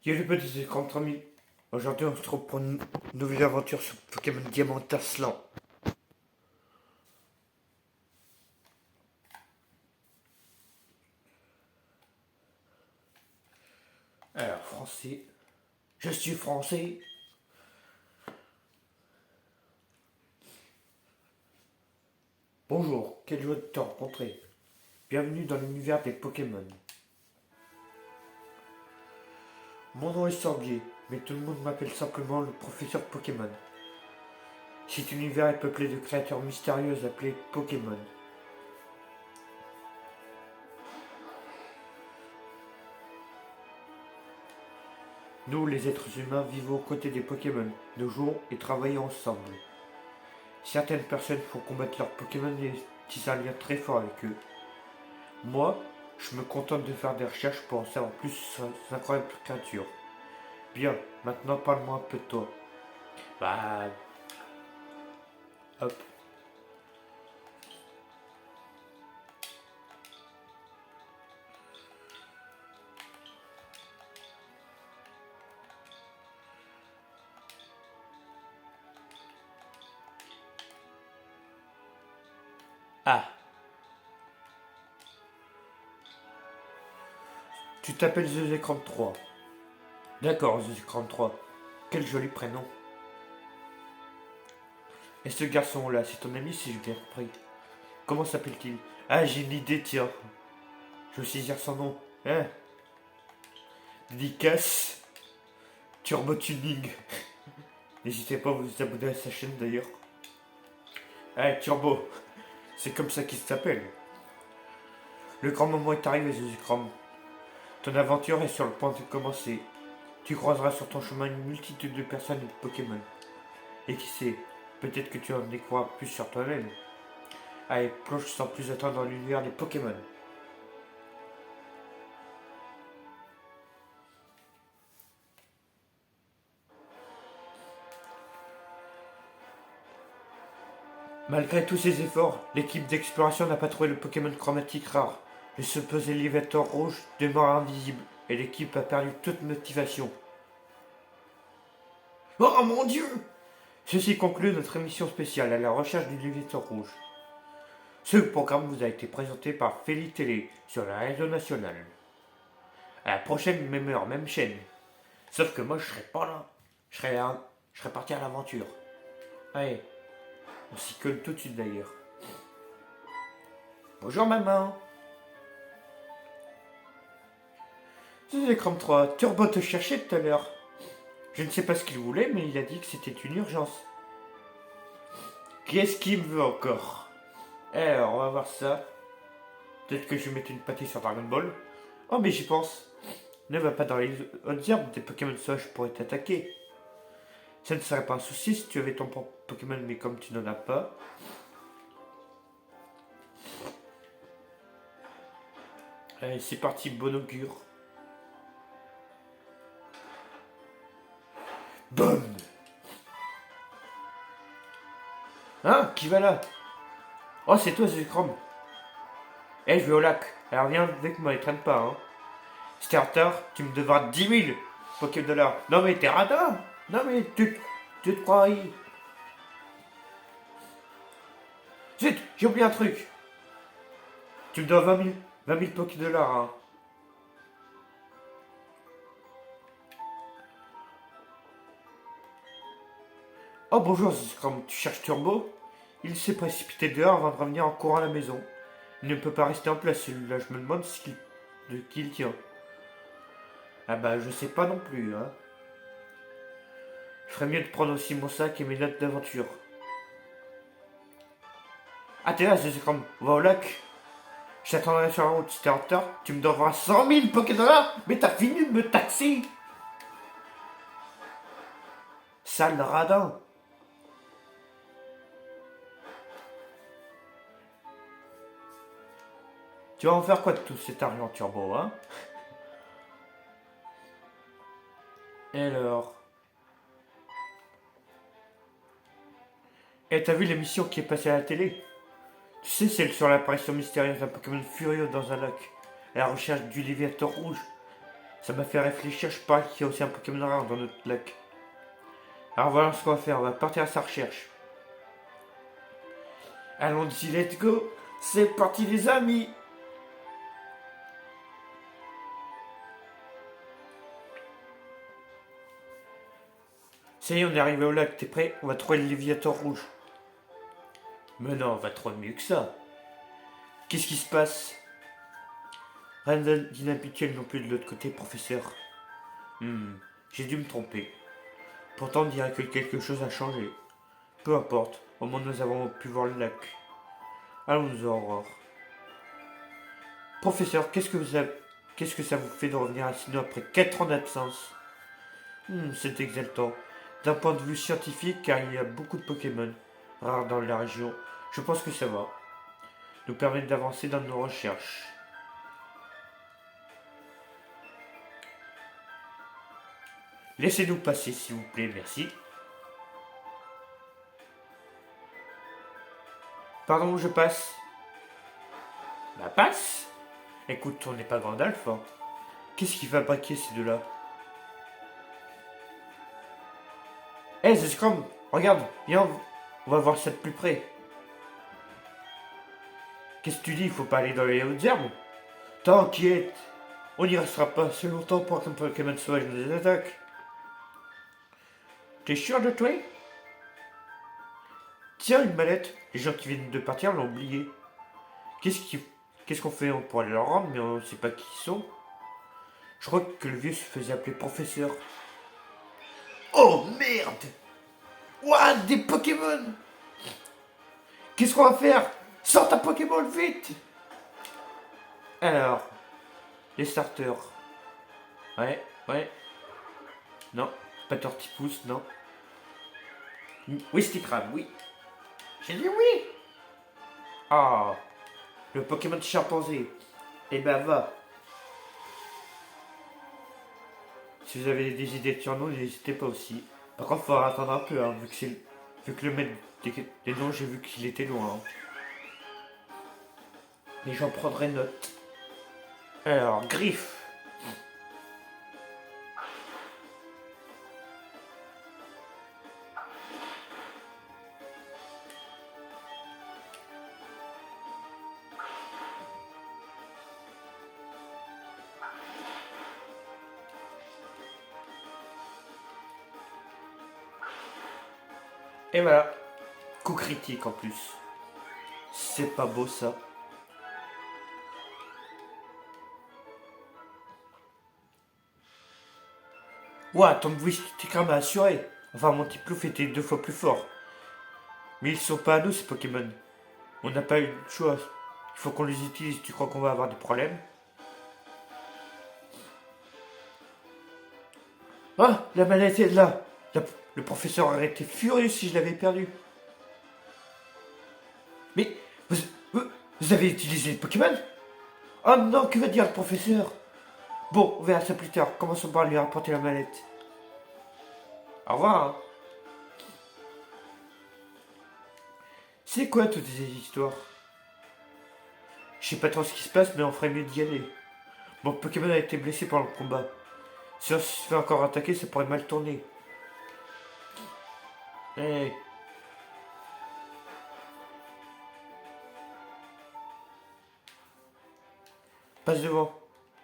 Yo les petits écrans de 3000. Aujourd'hui on se retrouve pour une nouvelle aventure sur Pokémon Diamant Taslan. Alors français. Je suis français. Bonjour, quelle joie de te rencontrer. Bienvenue dans l'univers des Pokémon. Mon nom est Sorbier, mais tout le monde m'appelle simplement le professeur Pokémon. Cet univers est peuplé de créatures mystérieuses appelées Pokémon. Nous, les êtres humains, vivons aux côtés des Pokémon, nous jouons et travaillons ensemble. Certaines personnes font combattre leurs Pokémon et tissent un lien très fort avec eux. Moi, je me contente de faire des recherches pour en savoir plus sur ces incroyables créatures. Bien, maintenant parle-moi un peu de toi. Bah... Hop. Ah, tu t'appelles The 3. D'accord, The 3. Quel joli prénom. Et ce garçon-là, c'est ton ami si j'ai bien compris. Comment s'appelle-t-il? Ah, j'ai une idée, tiens. Je vais saisir son nom. Hein? Dédicace. Turbo Tuning. N'hésitez pas à vous abonner à sa chaîne d'ailleurs. Ah, Turbo. C'est comme ça qu'il s'appelle. Le grand moment est arrivé, Zuzikram. Ton aventure est sur le point de commencer. Tu croiseras sur ton chemin une multitude de personnes et de Pokémon. Et qui sait, peut-être que tu en découvriras plus sur toi-même. Allez, plonge sans plus attendre dans l'univers des Pokémon. Malgré tous ses efforts, l'équipe d'exploration n'a pas trouvé le Pokémon chromatique rare. Le supposé Léviator rouge demeure invisible et l'équipe a perdu toute motivation. Oh mon dieu! Ceci conclut notre émission spéciale à la recherche du Léviator rouge. Ce programme vous a été présenté par Feli Télé sur la réseau nationale. À la prochaine, même heure, même chaîne. Sauf que moi je serai pas là. Je serai parti à l'aventure. Allez, on s'y colle tout de suite d'ailleurs. Bonjour maman. C'est l'écran 3. Turbo te cherchait tout à l'heure. Je ne sais pas ce qu'il voulait, mais il a dit que c'était une urgence. Qu'est-ce qu'il me veut encore? Alors, on va voir ça. Peut-être que je vais mettre une pâtée sur Dragon Ball. Oh, mais j'y pense. Ne va pas dans les hautes herbes, des Pokémon sauvages pourraient t'attaquer. Ça ne serait pas un souci si tu avais ton propre Pokémon, mais comme tu n'en as pas. Allez, c'est parti, bon augure. Boum! Hein? Qui va là? Oh, c'est toi, Zekrom. Eh, je vais au lac. Alors viens avec moi, ne traîne pas, hein. Starter, tu me devras 10 000 Pokémon dollars. Non mais t'es radin. Non mais tu te crois. Zut, j'ai oublié un truc. Tu me dois 20 000 Pokémon dollars, hein. Oh bonjour, Scrum, tu cherches Turbo? Il s'est précipité dehors avant de revenir en courant à la maison. Il ne peut pas rester en place celui-là, je me demande de qui il tient. Ah bah je sais pas non plus, hein. Je ferais mieux de prendre aussi mon sac et mes notes d'aventure. Ah t'es là, Scrum, on va au lac. Je t'attendrai sur la route, si t'es en retard, tu me devras 100 000 Pokédollars, mais t'as fini de me taxer. Sale radin. Tu vas en faire quoi de tout cet argent Turbo, hein? Et alors? Eh, t'as vu l'émission qui est passée à la télé? Tu sais, celle sur l'apparition mystérieuse d'un Pokémon furieux dans un lac, à la recherche du Léviator rouge. Ça m'a fait réfléchir, je parle qu'il y a aussi un Pokémon rare dans notre lac. Alors voilà ce qu'on va faire, on va partir à sa recherche. Allons-y, let's go. C'est parti les amis. Ça y est, on est arrivé au lac, t'es prêt? On va trouver le Léviathan rouge. Mais non, on va trouver mieux que ça. Qu'est-ce qui se passe? Rien d'inhabituel non plus de l'autre côté, professeur. J'ai dû me tromper. Pourtant, on dirait que quelque chose a changé. Peu importe, au moins nous avons pu voir le lac. Allons-nous, Aurore. Professeur, qu'est-ce que ça vous fait de revenir à Sinnoh après 4 ans d'absence? C'est exaltant. D'un point de vue scientifique, car il y a beaucoup de Pokémon rares dans la région, je pense que ça va nous permettre d'avancer dans nos recherches. Laissez-nous passer, s'il vous plaît, merci. Pardon, je passe. Bah passe. Écoute, on n'est pas Gandalf, hein. Qu'est-ce qui va braquer ces deux-là? Hé, c'est Scrum, regarde, viens, on va voir ça de plus près. Qu'est-ce que tu dis? Il faut pas aller dans les hautes herbes? T'inquiète, on n'y restera pas assez longtemps pour qu'un Pokémon sauvage nous attaque. T'es sûr de toi? Tiens, une mallette. Les gens qui viennent de partir l'ont oublié. Qu'est-ce qu'on fait? On pourrait leur rendre, mais on ne sait pas qui ils sont. Je crois que le vieux se faisait appeler professeur. Oh merde! Ouah, des Pokémon! Qu'est-ce qu'on va faire? Sors ta Pokéball vite! Alors, les starters. Ouais. Non, pas Tortipousse, non. Oui, Stickrab, oui. J'ai dit oui! Ah, le Pokémon de chimpanzé. Eh ben va. Si vous avez des idées de surnoms, n'hésitez pas aussi. Par contre, il faudra attendre un peu, hein, vu que le maître des noms, j'ai vu qu'il était loin. Hein. Mais j'en prendrai note. Alors, Griffe. Et voilà. Coup critique en plus. C'est pas beau ça. Ouah, ton Twistigram m'a assuré. Enfin, mon petit plouf était 2 fois plus fort. Mais ils sont pas à nous ces Pokémon. On n'a pas eu le choix. Il faut qu'on les utilise. Tu crois qu'on va avoir des problèmes? Ah, la mallette est là. Le professeur aurait été furieux si je l'avais perdu. Mais vous, vous avez utilisé les Pokémon? Oh non, que va dire le professeur? Bon, on verra ça plus tard. Commençons par lui rapporter la mallette. Au revoir. Hein. C'est quoi toutes ces histoires? Je sais pas trop ce qui se passe, mais on ferait mieux d'y aller. Mon Pokémon a été blessé pendant le combat. Si on se fait encore attaquer, ça pourrait mal tourner. Hey. Passe devant.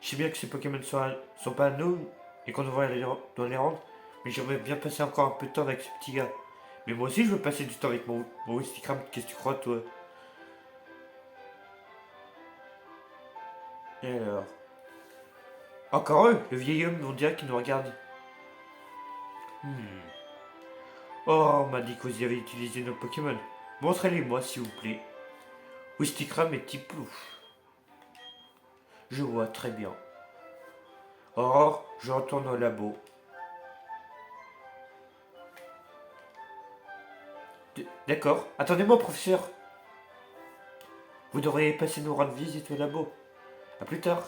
Je sais bien que ces Pokémon sont pas à nous et qu'on devrait doit les rendre, mais j'aimerais bien passer encore un peu de temps avec ce petit gars. Mais moi aussi je veux passer du temps avec mon Wistikram, qu'est-ce que tu crois toi? Et alors? Encore eux, le vieil homme, on dirait qu'il nous regarde. Oh, on m'a dit que vous y avez utilisé nos Pokémon. Montrez-les-moi s'il vous plaît. Wistikram et Tiplouf. Je vois très bien. Aurore, je retourne au labo. D'accord. Attendez-moi, professeur. Vous devriez passer nous rendre visite au labo. A plus tard.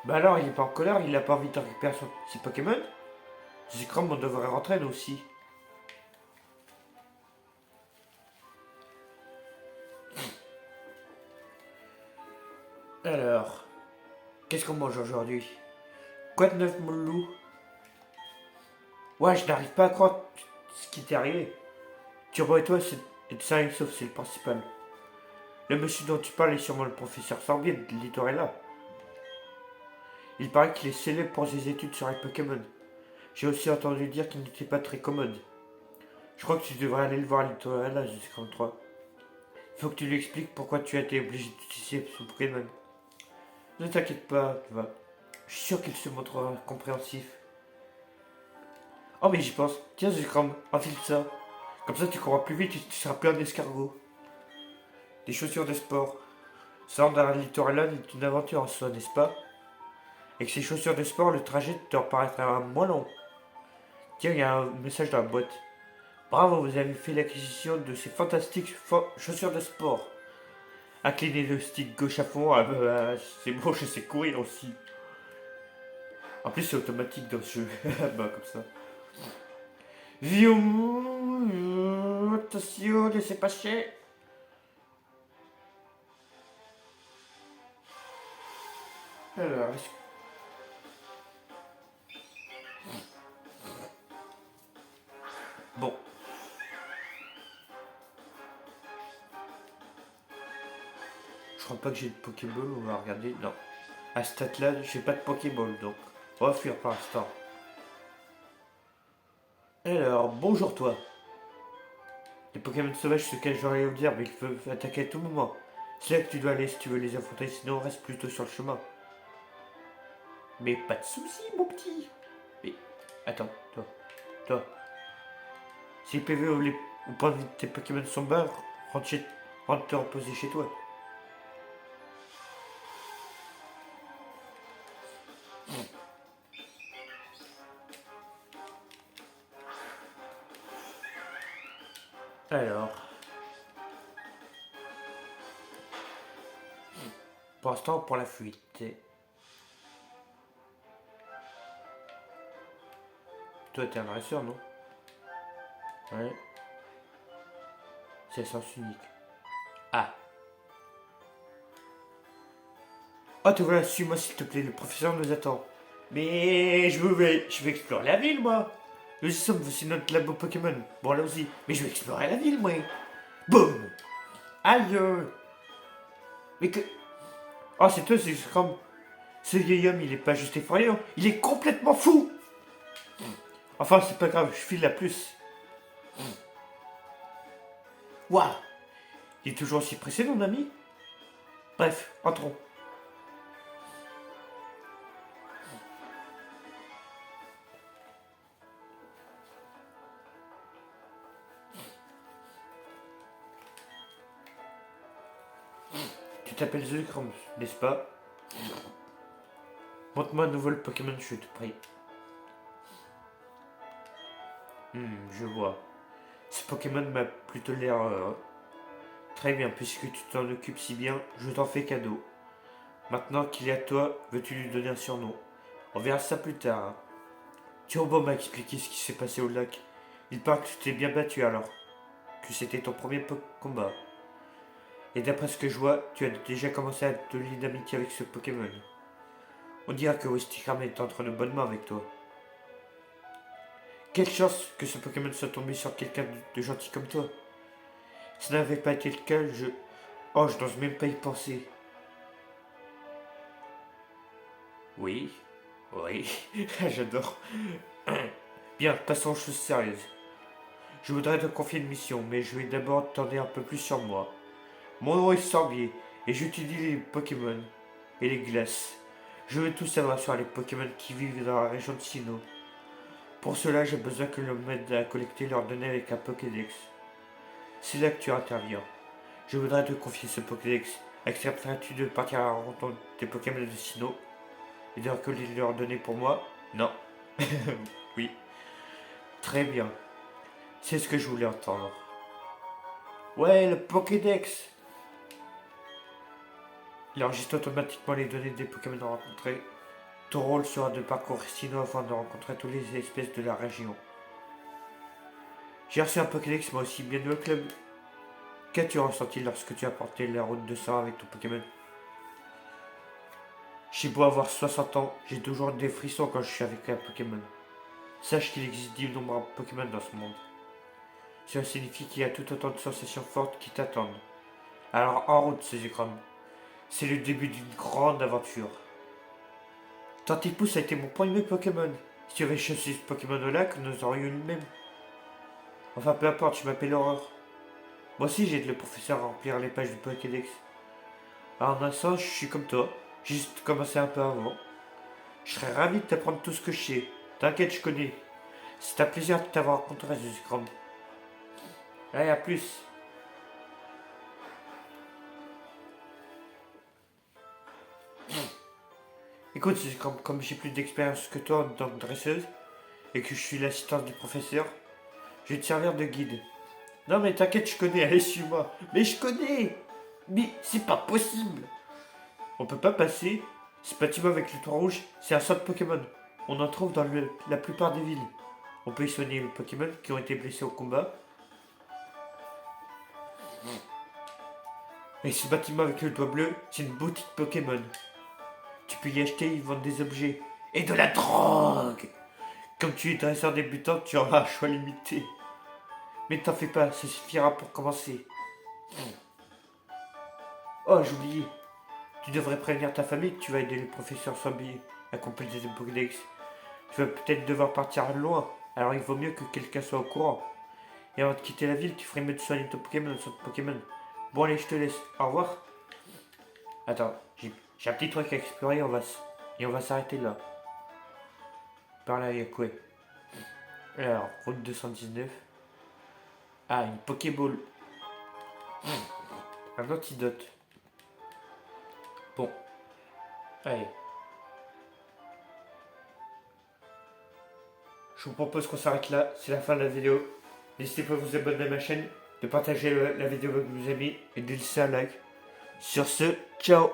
Bah alors, il est pas en colère, il a pas envie de récupérer ses Pokémon? C'est comme on devrait rentrer nous aussi. Alors, qu'est-ce qu'on mange aujourd'hui? Quoi de neuf, mon loup? Ouais, je n'arrive pas à croire ce qui t'est arrivé. Turbo et toi, c'est être sain et sauf, c'est le principal. Le monsieur dont tu parles est sûrement le professeur Sorbier de Litorella. Il paraît qu'il est célèbre pour ses études sur les Pokémon. J'ai aussi entendu dire qu'il n'était pas très commode. Je crois que tu devrais aller le voir à Litorella jusqu'en 3. Il faut que tu lui expliques pourquoi tu as été obligé d'utiliser son Pokémon. Ne t'inquiète pas, tu vas. Je suis sûr qu'il se montrera compréhensif. Oh mais j'y pense. Tiens, Zekrom, enfile ça. Comme ça tu courras plus vite et tu seras plus un escargot. Des chaussures de sport. Se rendre à Litorella est une aventure en soi, n'est-ce pas? Avec ces chaussures de sport, le trajet te paraîtra moins long. Tiens, il y a un message dans la boîte. Bravo, vous avez fait l'acquisition de ces fantastiques chaussures de sport. Inclinez le stick gauche à fond, c'est bon, je sais courir aussi. En plus, c'est automatique dans ce jeu. Bah, comme ça. Vium, attention, laissez passer. Alors, bon. Je crois pas que j'ai de Pokéball, on va regarder. Non. À ce stade-là, j'ai pas de Pokéball, donc on va fuir pour l'instant. Alors, bonjour toi. Les Pokémon sauvages se cachent dans les hautes herbes, ils peuvent attaquer à tout moment. C'est là que tu dois aller si tu veux les affronter, sinon on reste plutôt sur le chemin. Mais pas de soucis, mon petit. Mais, attends, toi. Si les PV ou pas de tes Pokémon sont bas, rentre te reposer chez toi. Alors, pour l'instant, pour la fuite. Toi, t'es un dresseur, non? Ouais. C'est sens unique. Ah. Oh, te voilà, suis-moi s'il te plaît, le professeur nous attend. Mais je vais explorer la ville, moi. Nous y sommes, voici notre labo Pokémon. Bon, là aussi. Mais je vais explorer la ville, moi. Boum. Aïe. Mais que... Oh, c'est toi, c'est comme... Ce vieil homme, il est pas juste effrayant, il est complètement fou. Enfin, c'est pas grave, je file la plus. Waouh. Il est toujours aussi pressé, mon ami. Bref, entrons. Tu t'appelles Zekrom, n'est-ce pas? Montre-moi un nouveau le Pokémon, je te prie. Je vois. Ce Pokémon m'a plutôt l'air... Très bien, puisque tu t'en occupes si bien, je t'en fais cadeau. Maintenant qu'il est à toi, veux-tu lui donner un surnom? On verra ça plus tard. Hein. Turbo m'a expliqué ce qui s'est passé au lac. Il paraît que tu t'es bien battu alors. Que c'était ton premier combat. Et d'après ce que je vois, tu as déjà commencé à te lier d'amitié avec ce Pokémon. On dira que Wistikram est entre de bonnes mains avec toi. Quelle chance que ce Pokémon soit tombé sur quelqu'un de gentil comme toi. Ça n'avait pas été le cas, Oh, je n'ose même pas y penser. Oui, oui, j'adore. Bien, passons aux choses sérieuses. Je voudrais te confier une mission, mais je vais d'abord t'en dire un peu plus sur moi. Mon nom est Sorbier, et j'utilise les Pokémon et les glaces. Je veux tout savoir sur les Pokémon qui vivent dans la région de Sinnoh. Pour cela, j'ai besoin que l'on m'aide à collecter leurs données avec un Pokédex. C'est là que tu interviens. Je voudrais te confier ce Pokédex. Accepterais-tu de partir à la rencontre des Pokémon de Sinnoh et de recueillir leurs données pour moi? Non. Oui. Très bien. C'est ce que je voulais entendre. Ouais, le Pokédex. Il enregistre automatiquement les données des Pokémon rencontrés. Ton rôle sera de parcourir Sinnoh afin de rencontrer toutes les espèces de la région. J'ai reçu un Pokédex moi aussi, bienvenue au club. Qu'as-tu ressenti lorsque tu as porté la route de sang avec ton Pokémon? J'ai beau avoir 60 ans, j'ai toujours des frissons quand je suis avec un Pokémon. Sache qu'il existe d'innombrables Pokémon dans ce monde. Cela signifie qu'il y a tout autant de sensations fortes qui t'attendent. Alors en route, Suzukram. C'est le début d'une grande aventure. Tantipousse a été mon premier Pokémon. Si tu avais chassé ce Pokémon au lac, nous aurions eu le même. Enfin, peu importe, je m'appelle Aurore. Moi aussi, j'aide le professeur à remplir les pages du Pokédex. Alors, en un sens, je suis comme toi. J'ai juste commencé un peu avant. Je serais ravi de t'apprendre tout ce que je sais. T'inquiète, je connais. C'est un plaisir de t'avoir rencontré, Suzukram. Allez, à plus. Écoute, comme j'ai plus d'expérience que toi en tant que dresseuse, et que je suis l'assistante du professeur, je vais te servir de guide. Non mais t'inquiète, je connais, allez, suis-moi. Mais je connais. Mais c'est pas possible. On peut pas passer. Ce bâtiment avec le toit rouge, c'est un centre Pokémon. On en trouve dans la plupart des villes. On peut y soigner les Pokémon qui ont été blessés au combat. Et ce bâtiment avec le toit bleu, c'est une boutique Pokémon. Tu peux y acheter, ils vendent des objets. Et de la drogue. Comme tu es dresseur débutant, tu auras un choix limité. Mais t'en fais pas, ça suffira pour commencer. Oh, j'ai oublié. Tu devrais prévenir ta famille que tu vas aider le professeur Sambi à compléter ton Pokédex. Tu vas peut-être devoir partir loin, alors il vaut mieux que quelqu'un soit au courant. Et avant de quitter la ville, tu ferais mieux de soigner ton Pokémon sur ton Pokémon. Bon allez, je te laisse. Au revoir. Attends, j'ai un petit truc à explorer, et on va s'arrêter là. Par là, il y a quoi? Alors, route 219. Ah, une Pokéball. Un antidote. Bon, allez. Je vous propose qu'on s'arrête là, c'est la fin de la vidéo. N'hésitez pas à vous abonner à ma chaîne, de partager la vidéo avec vos amis et de laisser un like. Sur ce, ciao.